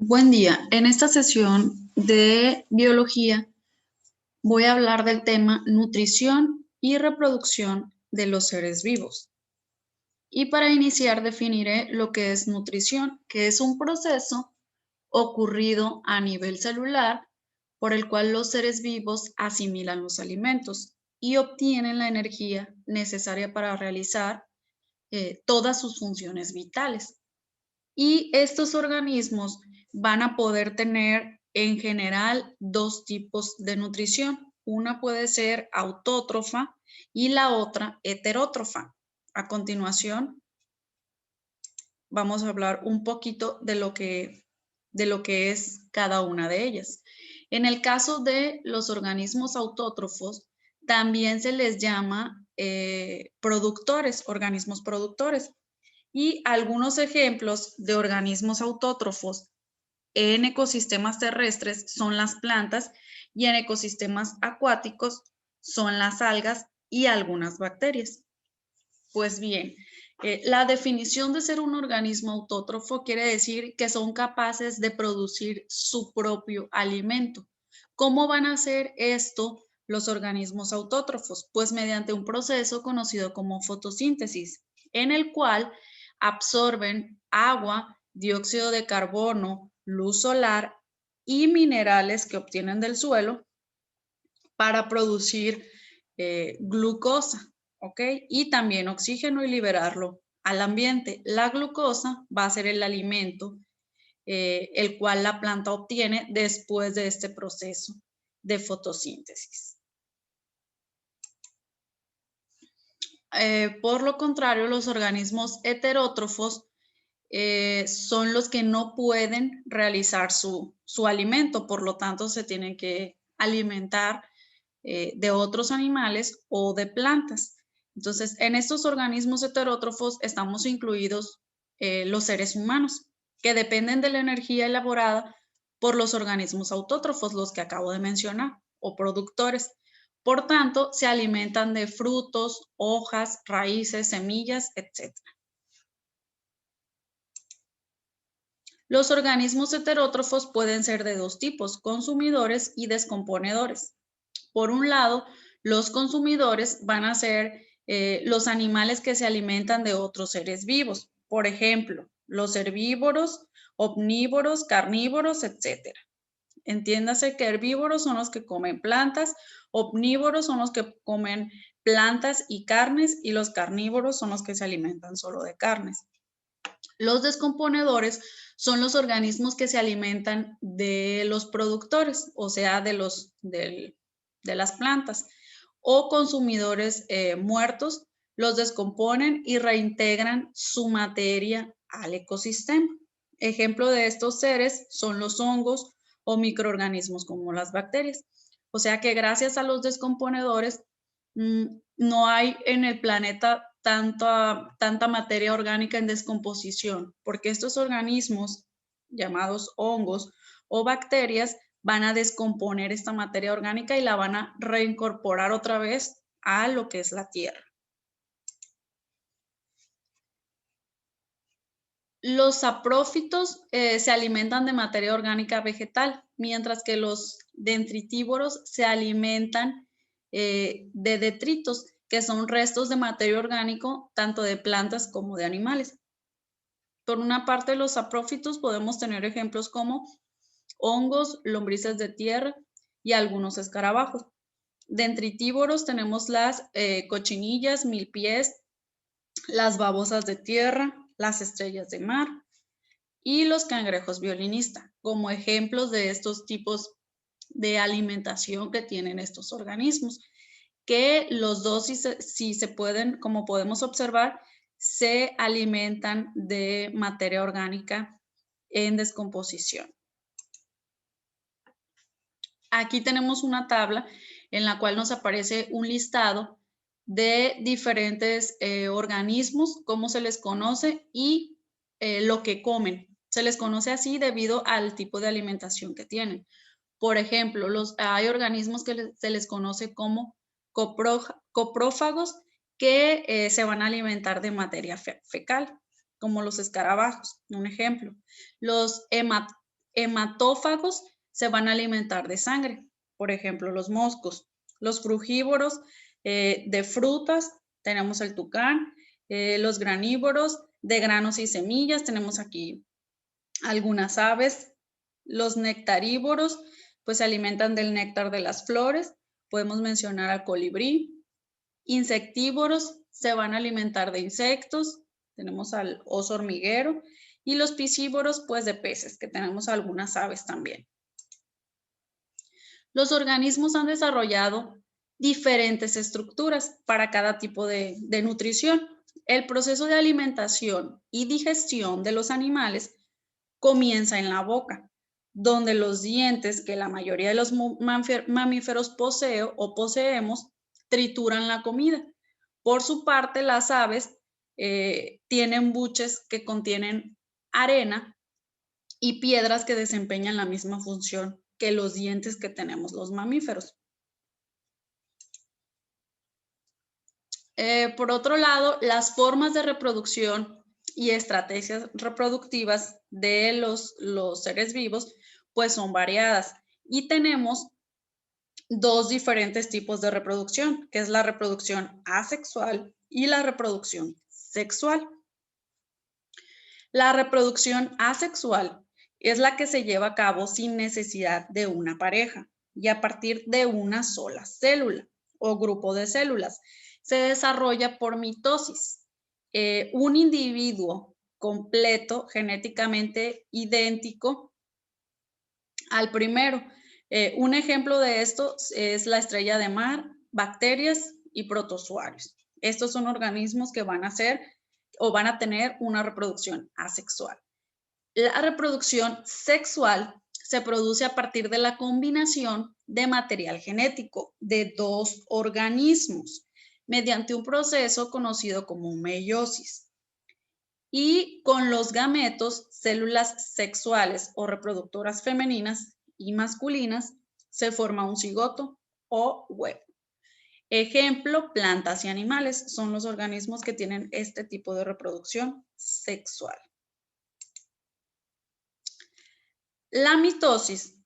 Buen día. En esta sesión de biología voy a hablar del tema nutrición y reproducción de los seres vivos. Y para iniciar definiré lo que es nutrición, que es un proceso ocurrido a nivel celular por el cual los seres vivos asimilan los alimentos y obtienen la energía necesaria para realizar todas sus funciones vitales. Y estos organismos van a poder tener en general dos tipos de nutrición. Una puede ser autótrofa y la otra heterótrofa. A continuación, vamos a hablar un poquito de lo que es cada una de ellas. En el caso de los organismos autótrofos, también se les llama productores, organismos productores. Y algunos ejemplos de organismos autótrofos en ecosistemas terrestres son las plantas y en ecosistemas acuáticos son las algas y algunas bacterias. Pues bien, la definición de ser un organismo autótrofo quiere decir que son capaces de producir su propio alimento. ¿Cómo van a hacer esto los organismos autótrofos? Pues mediante un proceso conocido como fotosíntesis, en el cual absorben agua, dióxido de carbono, luz solar y minerales que obtienen del suelo para producir glucosa, ¿ok? Y también oxígeno y liberarlo al ambiente. La glucosa va a ser el alimento el cual la planta obtiene después de este proceso de fotosíntesis. Por lo contrario, los organismos heterótrofos son los que no pueden realizar su alimento, por lo tanto se tienen que alimentar de otros animales o de plantas. Entonces, en estos organismos heterótrofos estamos incluidos los seres humanos, que dependen de la energía elaborada por los organismos autótrofos, los que acabo de mencionar, o productores. Por tanto, se alimentan de frutos, hojas, raíces, semillas, etc. Los organismos heterótrofos pueden ser de dos tipos, consumidores y descomponedores. Por un lado, los consumidores van a ser los animales que se alimentan de otros seres vivos. Por ejemplo, los herbívoros, omnívoros, carnívoros, etc. Entiéndase que herbívoros son los que comen plantas, omnívoros son los que comen plantas y carnes y los carnívoros son los que se alimentan solo de carnes. Los descomponedores son los organismos que se alimentan de los productores, o sea, de las plantas, o consumidores muertos, los descomponen y reintegran su materia al ecosistema. Ejemplo de estos seres son los hongos o microorganismos como las bacterias. O sea que gracias a los descomponedores no hay en el planeta tanta materia orgánica en descomposición, porque estos organismos llamados hongos o bacterias van a descomponer esta materia orgánica y la van a reincorporar otra vez a lo que es la tierra. Los saprófitos se alimentan de materia orgánica vegetal, mientras que los dentritívoros se alimentan de detritos, que son restos de materia orgánica tanto de plantas como de animales. Por una parte, los saprófitos podemos tener ejemplos como hongos, lombrices de tierra y algunos escarabajos. Dentritívoros tenemos las cochinillas, milpies, las babosas de tierra, las estrellas de mar y los cangrejos violinista, como ejemplos de estos tipos de alimentación que tienen estos organismos, que los dos, si se pueden, como podemos observar, se alimentan de materia orgánica en descomposición. Aquí tenemos una tabla en la cual nos aparece un listado de diferentes organismos, cómo se les conoce y lo que comen. Se les conoce así debido al tipo de alimentación que tienen. Por ejemplo, hay organismos que se les conoce como coprófagos que se van a alimentar de materia fecal, como los escarabajos, un ejemplo. Los hematófagos se van a alimentar de sangre, por ejemplo, los moscos. Los frugívoros de frutas, tenemos el tucán. Los granívoros de granos y semillas, tenemos aquí algunas aves. Los nectarívoros, pues se alimentan del néctar de las flores. Podemos mencionar al colibrí. Insectívoros se van a alimentar de insectos. Tenemos al oso hormiguero. Y los piscívoros, pues de peces, que tenemos algunas aves también. Los organismos han desarrollado diferentes estructuras para cada tipo de nutrición. El proceso de alimentación y digestión de los animales comienza en la boca, donde los dientes que la mayoría de los mamíferos posee o poseemos trituran la comida. Por su parte, las aves tienen buches que contienen arena y piedras que desempeñan la misma función que los dientes que tenemos los mamíferos. Por otro lado, las formas de reproducción y estrategias reproductivas de los seres vivos pues son variadas y tenemos dos diferentes tipos de reproducción, que es la reproducción asexual y la reproducción sexual. La reproducción asexual es la que se lleva a cabo sin necesidad de una pareja y a partir de una sola célula o grupo de células. Se desarrolla por mitosis. Un individuo completo, genéticamente idéntico al primero. Un ejemplo de esto es la estrella de mar, bacterias y protozoarios. Estos son organismos que van a ser o van a tener una reproducción asexual. La reproducción sexual se produce a partir de la combinación de material genético de dos organismos mediante un proceso conocido como meiosis. Y con los gametos, células sexuales o reproductoras femeninas y masculinas, se forma un cigoto o huevo. Ejemplo, plantas y animales son los organismos que tienen este tipo de reproducción sexual. La mitosis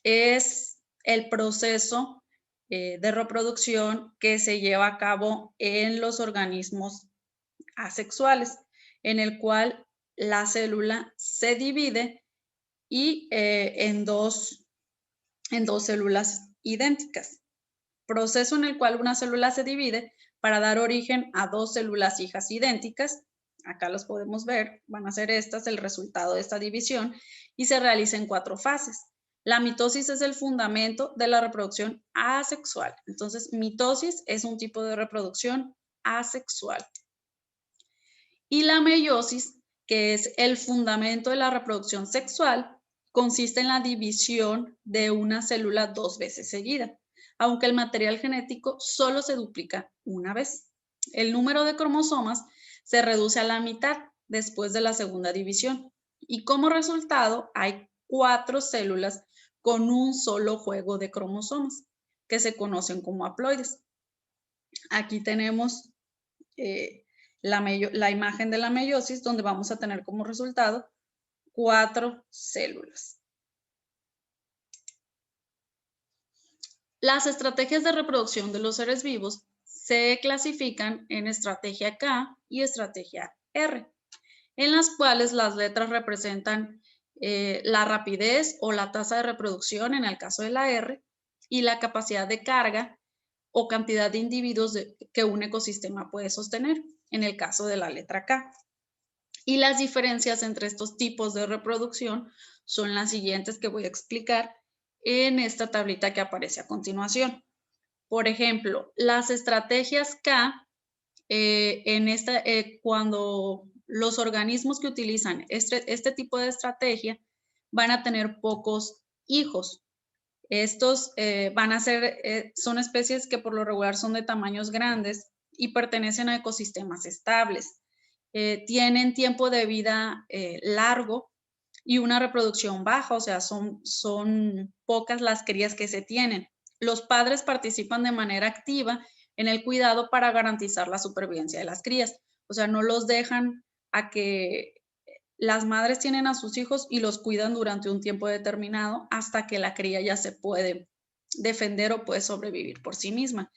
es el proceso de reproducción que se lleva a cabo en los organismos asexuales, en el cual la célula se divide y en dos células idénticas. Proceso en el cual una célula se divide para dar origen a dos células hijas idénticas. Acá los podemos ver, van a ser estas el resultado de esta división y se realiza en 4 fases. La mitosis es el fundamento de la reproducción asexual. Entonces, mitosis es un tipo de reproducción asexual. Y la meiosis, que es el fundamento de la reproducción sexual, consiste en la división de una célula 2 veces seguida, aunque el material genético solo se duplica una vez. El número de cromosomas se reduce a la mitad después de la segunda división y como resultado hay 4 células con un solo juego de cromosomas que se conocen como haploides. Aquí tenemos la imagen de la meiosis, donde vamos a tener como resultado 4 células. Las estrategias de reproducción de los seres vivos se clasifican en estrategia K y estrategia R, en las cuales las letras representan la rapidez o la tasa de reproducción en el caso de la R y la capacidad de carga o cantidad de individuos que un ecosistema puede sostener en el caso de la letra K. Y las diferencias entre estos tipos de reproducción son las siguientes que voy a explicar en esta tablita que aparece a continuación. Por ejemplo, las estrategias K, cuando los organismos que utilizan este tipo de estrategia van a tener pocos hijos. Estos van a ser, son especies que por lo regular son de tamaños grandes y pertenecen a ecosistemas estables. Tienen tiempo de vida largo y una reproducción baja, o sea, son pocas las crías que se tienen. Los padres participan de manera activa en el cuidado para garantizar la supervivencia de las crías, o sea, no los dejan a que Las madres tienen a sus hijos y los cuidan durante un tiempo determinado hasta que la cría ya se puede defender o puede sobrevivir por sí misma.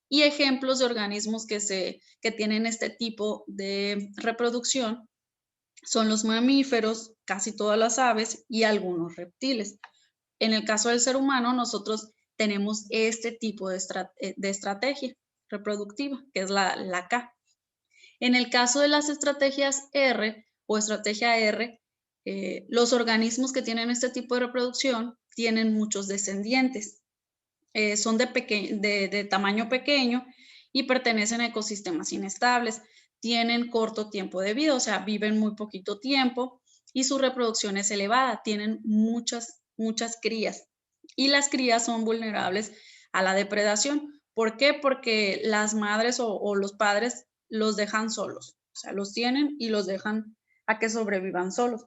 Y ejemplos de organismos que tienen este tipo de reproducción son los mamíferos, casi todas las aves y algunos reptiles. En el caso del ser humano, nosotros tenemos este tipo de estrategia reproductiva, que es la K. En el caso de las estrategias R o estrategia R, los organismos que tienen este tipo de reproducción tienen muchos descendientes. Son de tamaño pequeño y pertenecen a ecosistemas inestables. Tienen corto tiempo de vida, o sea, viven muy poquito tiempo y su reproducción es elevada. Tienen muchas crías y las crías son vulnerables a la depredación. ¿Por qué? Porque las madres o los padres los dejan solos, o sea, los tienen y los dejan a que sobrevivan solos.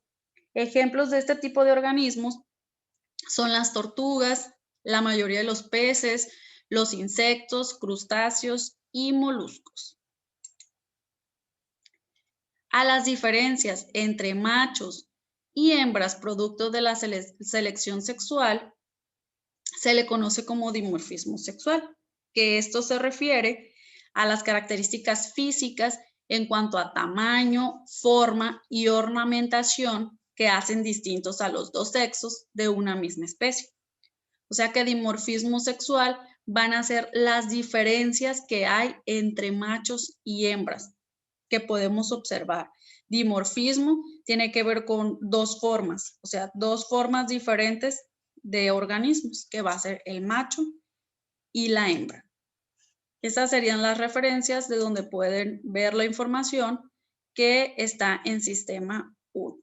Ejemplos de este tipo de organismos son las tortugas, la mayoría de los peces, los insectos, crustáceos y moluscos. A las diferencias entre machos y hembras producto de la selección sexual se le conoce como dimorfismo sexual, que esto se refiere a las características físicas en cuanto a tamaño, forma y ornamentación que hacen distintos a los dos sexos de una misma especie. O sea que dimorfismo sexual van a ser las diferencias que hay entre machos y hembras que podemos observar. Dimorfismo tiene que ver con dos formas, o sea, dos formas diferentes de organismos, que va a ser el macho y la hembra. Estas serían las referencias de donde pueden ver la información que está en sistema 1.